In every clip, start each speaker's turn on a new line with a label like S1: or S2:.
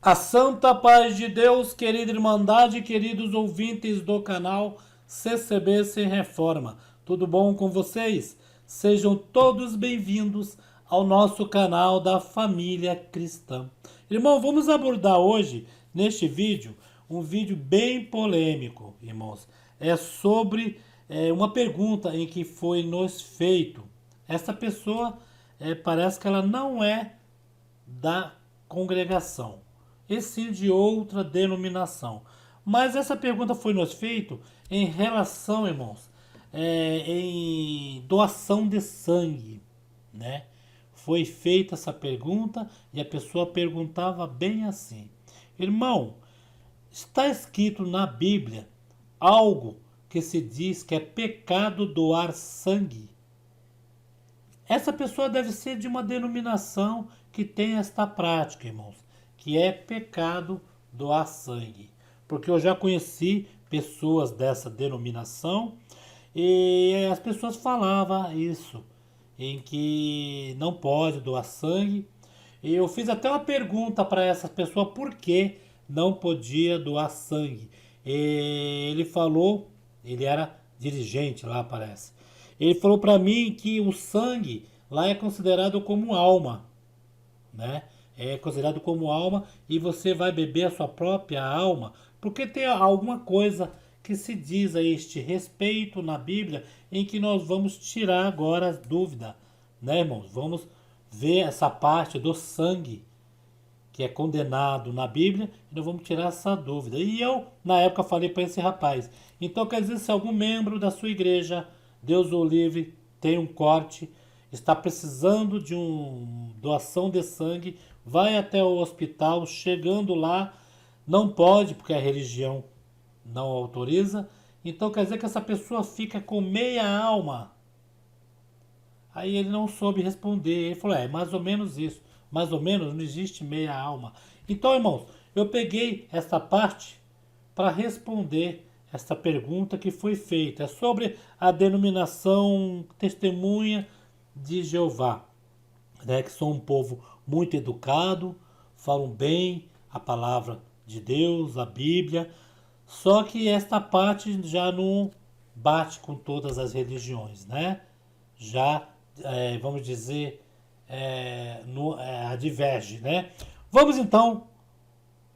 S1: A santa paz de Deus, querida Irmandade, queridos ouvintes do canal CCB Sem Reforma. Tudo bom com vocês? Sejam todos bem-vindos ao nosso canal da Família Cristã. Irmão, vamos abordar hoje, neste vídeo, um vídeo bem polêmico, irmãos. É sobre uma pergunta em que foi nos feito. Essa pessoa parece que ela não é da congregação, e sim de outra denominação. Mas essa pergunta foi nos feita em relação, irmãos, em doação de sangue, né? Foi feita essa pergunta e a pessoa perguntava bem assim: irmão, está escrito na Bíblia algo que se diz que é pecado doar sangue? Essa pessoa deve ser de uma denominação que tem esta prática, irmãos, que é pecado doar sangue. Porque eu já conheci pessoas dessa denominação e as pessoas falavam isso, em que não pode doar sangue. E eu fiz até uma pergunta para essa pessoa por que não podia doar sangue. E ele falou, ele era dirigente lá, parece. Ele falou para mim que o sangue lá é considerado como alma, né? É considerado como alma e você vai beber a sua própria alma, porque tem alguma coisa que se diz a este respeito na Bíblia em que nós vamos tirar agora a dúvida, né, irmãos? Vamos ver essa parte do sangue que é condenado na Bíblia e nós vamos tirar essa dúvida. E eu, na época, falei para esse rapaz: então quer dizer, se algum membro da sua igreja, Deus o livre, tem um corte, está precisando de uma doação de sangue, vai até o hospital, chegando lá, não pode, porque a religião não autoriza, então quer dizer que essa pessoa fica com meia alma. Aí ele não soube responder. Ele falou: é mais ou menos isso. Mais ou menos, não existe meia alma. Então, irmãos, eu peguei essa parte para responder essa pergunta que foi feita. É sobre a denominação Testemunha de Jeová, né? Que são um povo muito educado, falam bem a palavra de Deus, a Bíblia. Só que esta parte já não bate com todas as religiões, né? Já, vamos dizer, diverge, né? Vamos então,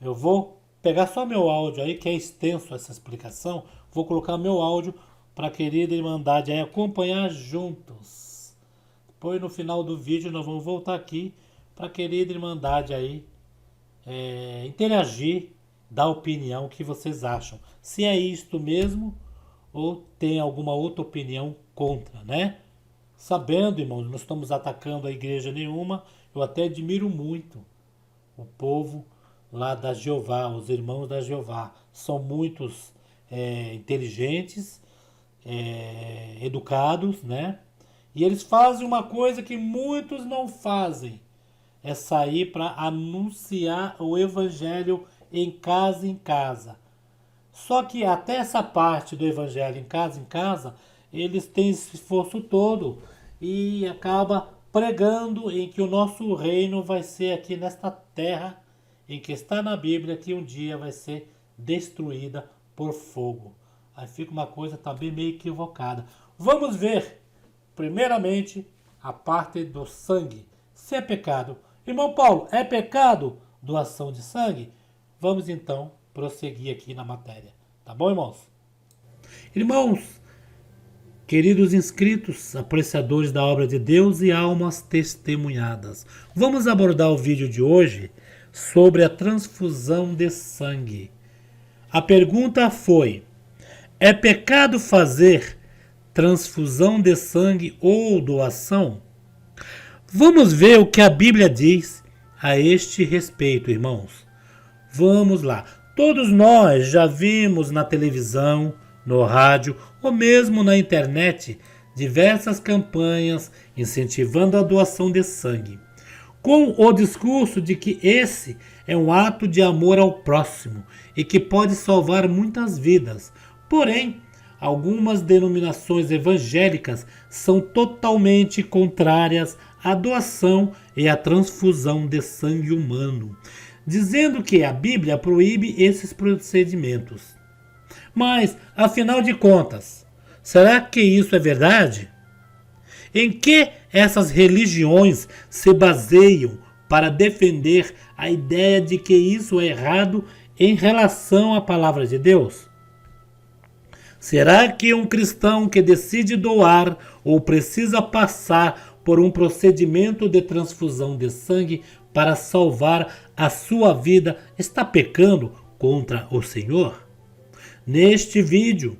S1: eu vou pegar só meu áudio aí, que é extenso essa explicação, vou colocar meu áudio para a querida Irmandade aí acompanhar juntos. Depois no final do vídeo nós vamos voltar aqui para a querida Irmandade aí interagir, dar opinião, o que vocês acham. Se é isto mesmo ou tem alguma outra opinião contra, né? Sabendo, irmãos, não estamos atacando a igreja nenhuma, eu até admiro muito o povo lá da Jeová, os irmãos da Jeová. São muitos inteligentes, educados, né? E eles fazem uma coisa que muitos não fazem, é sair para anunciar o evangelho em casa. Só que até essa parte do evangelho em casa, eles têm esse esforço todo e acaba pregando em que o nosso reino vai ser aqui nesta terra, em que está na Bíblia, que um dia vai ser destruída por fogo. Aí fica uma coisa também meio equivocada. Vamos ver, primeiramente, a parte do sangue. Se é pecado. Irmão Paulo, é pecado doação de sangue? Vamos então prosseguir aqui na matéria. Tá bom, irmãos? Irmãos, queridos inscritos, apreciadores da obra de Deus e almas testemunhadas, vamos abordar o vídeo de hoje sobre a transfusão de sangue. A pergunta foi: é pecado fazer transfusão de sangue ou doação? Vamos ver o que a Bíblia diz a este respeito, irmãos. Vamos lá. Todos nós já vimos na televisão, no rádio ou mesmo na internet diversas campanhas incentivando a doação de sangue, com o discurso de que esse é um ato de amor ao próximo e que pode salvar muitas vidas. Porém, algumas denominações evangélicas são totalmente contrárias à doação e à transfusão de sangue humano, dizendo que a Bíblia proíbe esses procedimentos. Mas, afinal de contas, será que isso é verdade? Em que essas religiões se baseiam para defender a ideia de que isso é errado em relação à palavra de Deus? Será que um cristão que decide doar ou precisa passar por um procedimento de transfusão de sangue para salvar a sua vida está pecando contra o Senhor? Neste vídeo,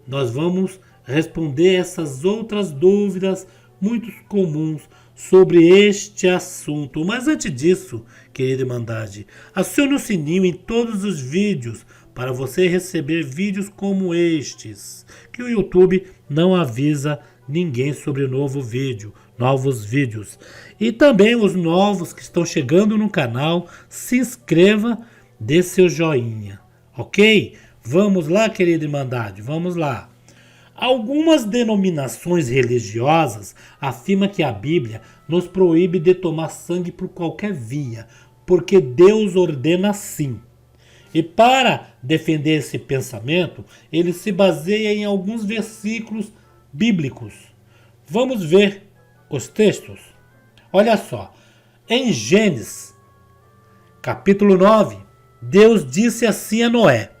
S1: nós vamos responder essas outras dúvidas muito comuns sobre este assunto. Mas antes disso, querida Irmandade, acione o sininho em todos os vídeos para você receber vídeos como estes, que o YouTube não avisa ninguém sobre novos vídeos. E também os novos que estão chegando no canal, se inscreva, dê seu joinha, ok? Vamos lá, querida Irmandade, vamos lá. Algumas denominações religiosas afirmam que a Bíblia nos proíbe de tomar sangue por qualquer via, porque Deus ordena assim. E para defender esse pensamento, ele se baseia em alguns versículos bíblicos. Vamos ver os textos. Olha só, em Gênesis, capítulo 9, Deus disse assim a Noé: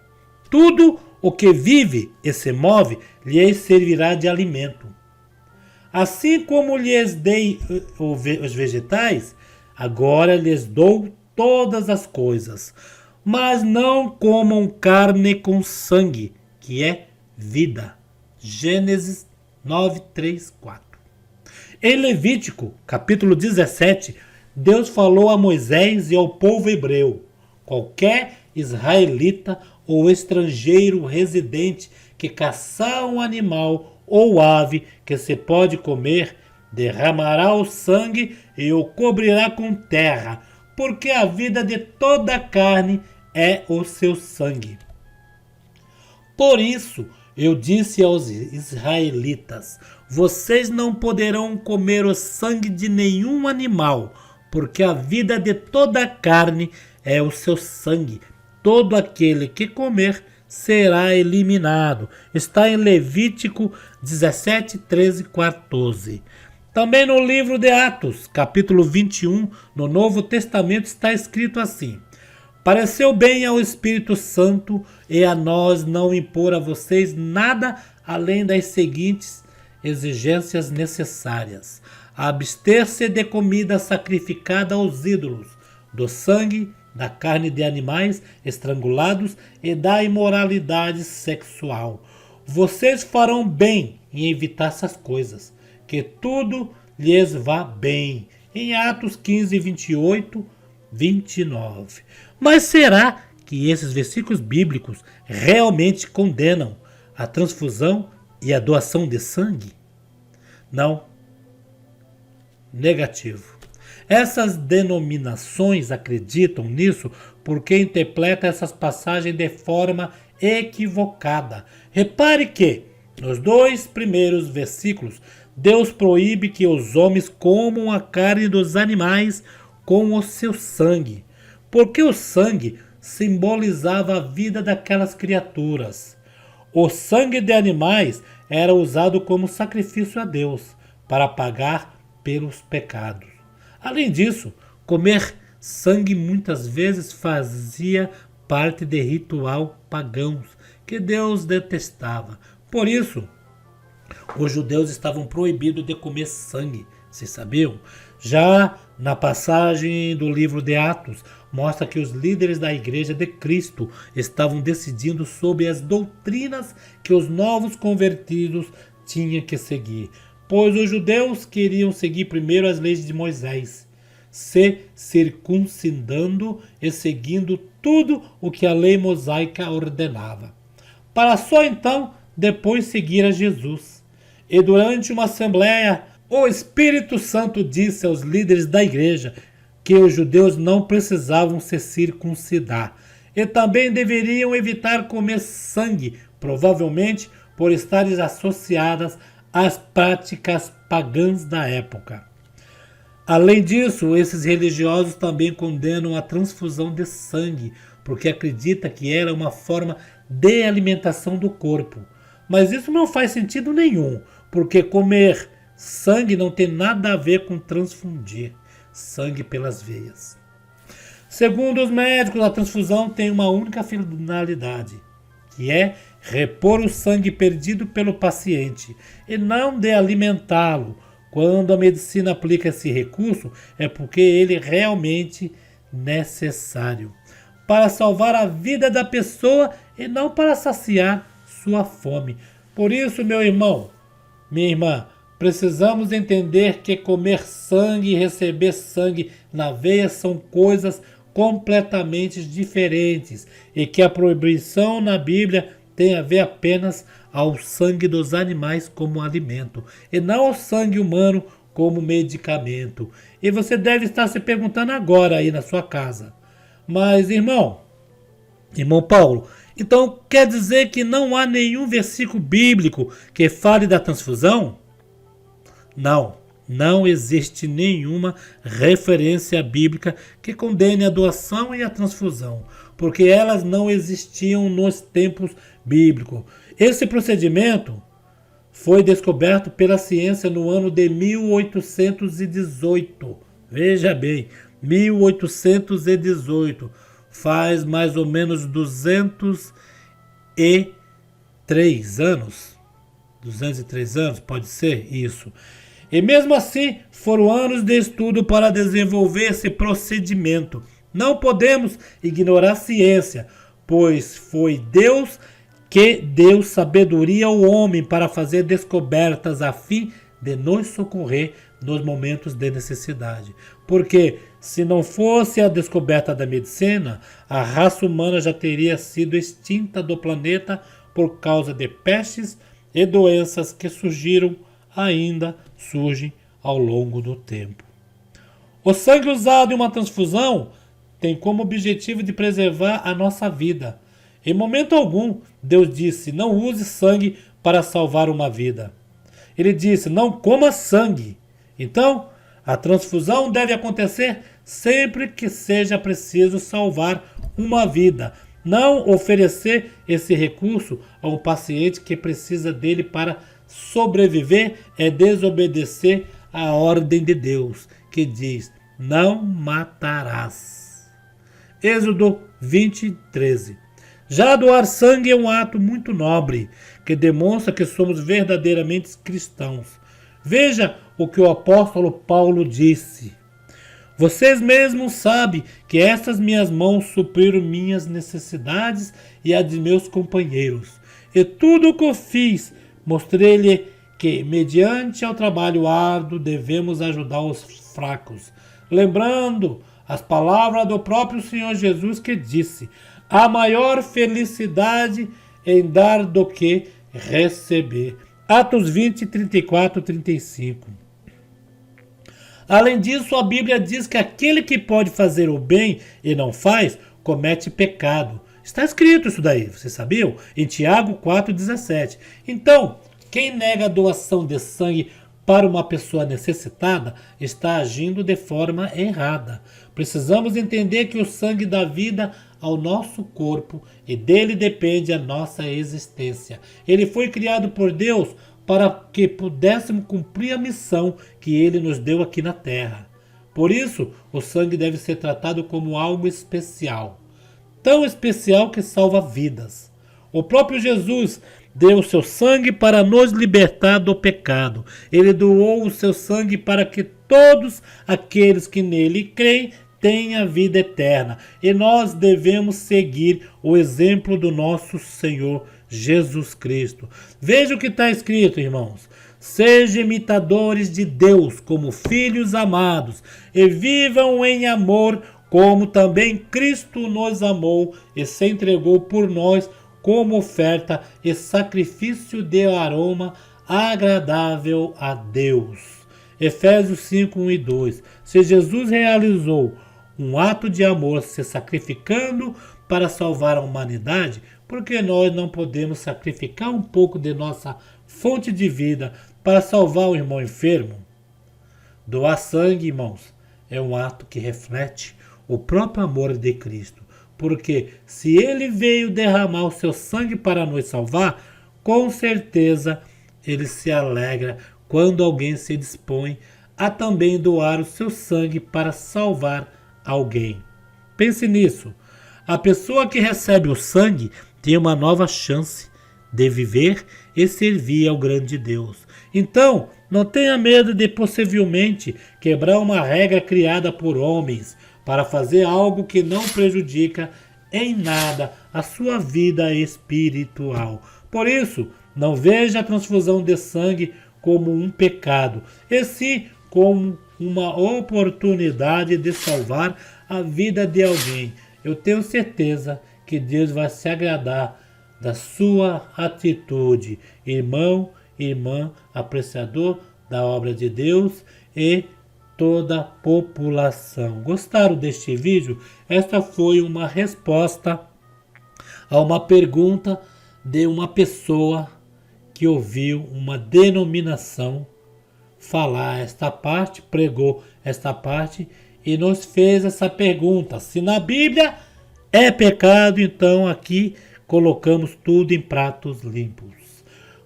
S1: tudo o que vive e se move lhes servirá de alimento. Assim como lhes dei os vegetais, agora lhes dou todas as coisas. Mas não comam carne com sangue, que é vida. Gênesis 9, 3, 4. Em Levítico, capítulo 17, Deus falou a Moisés e ao povo hebreu: qualquer israelita ou estrangeiro residente que caçar um animal ou ave que se pode comer, derramará o sangue e o cobrirá com terra, porque a vida de toda a carne é o seu sangue. Por isso, eu disse aos israelitas: vocês não poderão comer o sangue de nenhum animal, porque a vida de toda a carne é o seu sangue. Todo aquele que comer será eliminado. Está em Levítico 17, 13 e 14. Também no livro de Atos, capítulo 21, no Novo Testamento, está escrito assim: pareceu bem ao Espírito Santo e a nós não impor a vocês nada além das seguintes exigências necessárias: abster-se de comida sacrificada aos ídolos, do sangue, da carne de animais estrangulados e da imoralidade sexual. Vocês farão bem em evitar essas coisas, que tudo lhes vá bem. Em Atos 15, 28, 29. Mas será que esses versículos bíblicos realmente condenam a transfusão e a doação de sangue? Não. Negativo. Essas denominações acreditam nisso porque interpretam essas passagens de forma equivocada. Repare que, nos 2 primeiros versículos, Deus proíbe que os homens comam a carne dos animais com o seu sangue, porque o sangue simbolizava a vida daquelas criaturas. O sangue de animais era usado como sacrifício a Deus para pagar pelos pecados. Além disso, comer sangue muitas vezes fazia parte de ritual pagãos que Deus detestava. Por isso, os judeus estavam proibidos de comer sangue, vocês sabiam? Já na passagem do livro de Atos, mostra que os líderes da Igreja de Cristo estavam decidindo sobre as doutrinas que os novos convertidos tinham que seguir, pois os judeus queriam seguir primeiro as leis de Moisés, se circuncidando e seguindo tudo o que a lei mosaica ordenava, para só então depois seguir a Jesus. E durante uma assembleia, o Espírito Santo disse aos líderes da igreja que os judeus não precisavam se circuncidar e também deveriam evitar comer sangue, provavelmente por estarem associadas às práticas pagãs da época. Além disso, esses religiosos também condenam a transfusão de sangue, porque acredita que ela é uma forma de alimentação do corpo. Mas isso não faz sentido nenhum, porque comer sangue não tem nada a ver com transfundir sangue pelas veias. Segundo os médicos, a transfusão tem uma única finalidade, que é repor o sangue perdido pelo paciente e não de alimentá-lo. Quando a medicina aplica esse recurso, é porque ele é realmente necessário para salvar a vida da pessoa e não para saciar sua fome. Por isso, meu irmão, minha irmã, precisamos entender que comer sangue e receber sangue na veia são coisas completamente diferentes e que a proibição na Bíblia tem a ver apenas ao sangue dos animais como alimento e não ao sangue humano como medicamento. E você deve estar se perguntando agora aí na sua casa: mas irmão Paulo, então quer dizer que não há nenhum versículo bíblico que fale da transfusão? Não existe nenhuma referência bíblica que condene a doação e a transfusão, porque elas não existiam nos tempos bíblicos. Esse procedimento foi descoberto pela ciência no ano de 1818. Veja bem, 1818. Faz mais ou menos 203 anos. 203 anos, pode ser isso. E mesmo assim, foram anos de estudo para desenvolver esse procedimento. Não podemos ignorar a ciência, pois foi Deus que deu sabedoria ao homem para fazer descobertas a fim de nos socorrer nos momentos de necessidade. Porque se não fosse a descoberta da medicina, a raça humana já teria sido extinta do planeta por causa de pestes e doenças que ainda surgem ao longo do tempo. O sangue usado em uma transfusão tem como objetivo de preservar a nossa vida. Em momento algum, Deus disse: não use sangue para salvar uma vida. Ele disse: não coma sangue. Então, a transfusão deve acontecer sempre que seja preciso salvar uma vida. Não oferecer esse recurso a um paciente que precisa dele para sobreviver é desobedecer a ordem de Deus, que diz: não matarás. Êxodo 20:13. Já doar sangue é um ato muito nobre, que demonstra que somos verdadeiramente cristãos. Veja o que o apóstolo Paulo disse: vocês mesmos sabem que estas minhas mãos supriram minhas necessidades e a de meus companheiros. E tudo o que eu fiz, mostrei-lhe que, mediante ao trabalho árduo, devemos ajudar os fracos. Lembrando as palavras do próprio Senhor Jesus, que disse: há maior felicidade em dar do que receber. Atos 20, 34, 35. Além disso, a Bíblia diz que aquele que pode fazer o bem e não faz, comete pecado. Está escrito isso daí, vocês sabiam? Em Tiago 4,17. Então, quem nega a doação de sangue para uma pessoa necessitada está agindo de forma errada. Precisamos entender que o sangue dá vida ao nosso corpo e dele depende a nossa existência. Ele foi criado por Deus para que pudéssemos cumprir a missão que ele nos deu aqui na terra. Por isso, o sangue deve ser tratado como algo especial. Tão especial que salva vidas. O próprio Jesus deu o seu sangue para nos libertar do pecado. Ele doou o seu sangue para que todos aqueles que nele creem tenham vida eterna. E nós devemos seguir o exemplo do nosso Senhor Jesus Cristo. Veja o que está escrito, irmãos. Sejam imitadores de Deus como filhos amados e vivam em amor, como também Cristo nos amou e se entregou por nós como oferta e sacrifício de aroma agradável a Deus. Efésios 5, 1 e 2. Se Jesus realizou um ato de amor se sacrificando para salvar a humanidade, por que nós não podemos sacrificar um pouco de nossa fonte de vida para salvar o irmão enfermo? Doar sangue, irmãos, é um ato que reflete o próprio amor de Cristo. Porque se ele veio derramar o seu sangue para nos salvar, com certeza ele se alegra quando alguém se dispõe a também doar o seu sangue para salvar alguém. Pense nisso. A pessoa que recebe o sangue tem uma nova chance de viver e servir ao grande Deus. Então, não tenha medo de possivelmente quebrar uma regra criada por homens para fazer algo que não prejudica em nada a sua vida espiritual. Por isso, não veja a transfusão de sangue como um pecado, e sim como uma oportunidade de salvar a vida de alguém. Eu tenho certeza que Deus vai se agradar da sua atitude, irmão, irmã, apreciador da obra de Deus e toda a população. Gostaram deste vídeo? Esta foi uma resposta a uma pergunta de uma pessoa que ouviu uma denominação falar esta parte, pregou esta parte e nos fez essa pergunta. Se na Bíblia é pecado, então aqui colocamos tudo em pratos limpos.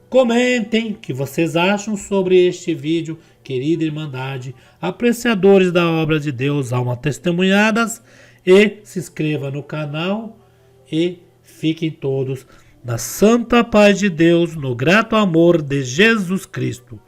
S1: Comentem o que vocês acham sobre este vídeo, querida Irmandade, apreciadores da obra de Deus, almas testemunhadas, e se inscreva no canal e fiquem todos na santa paz de Deus, no grato amor de Jesus Cristo.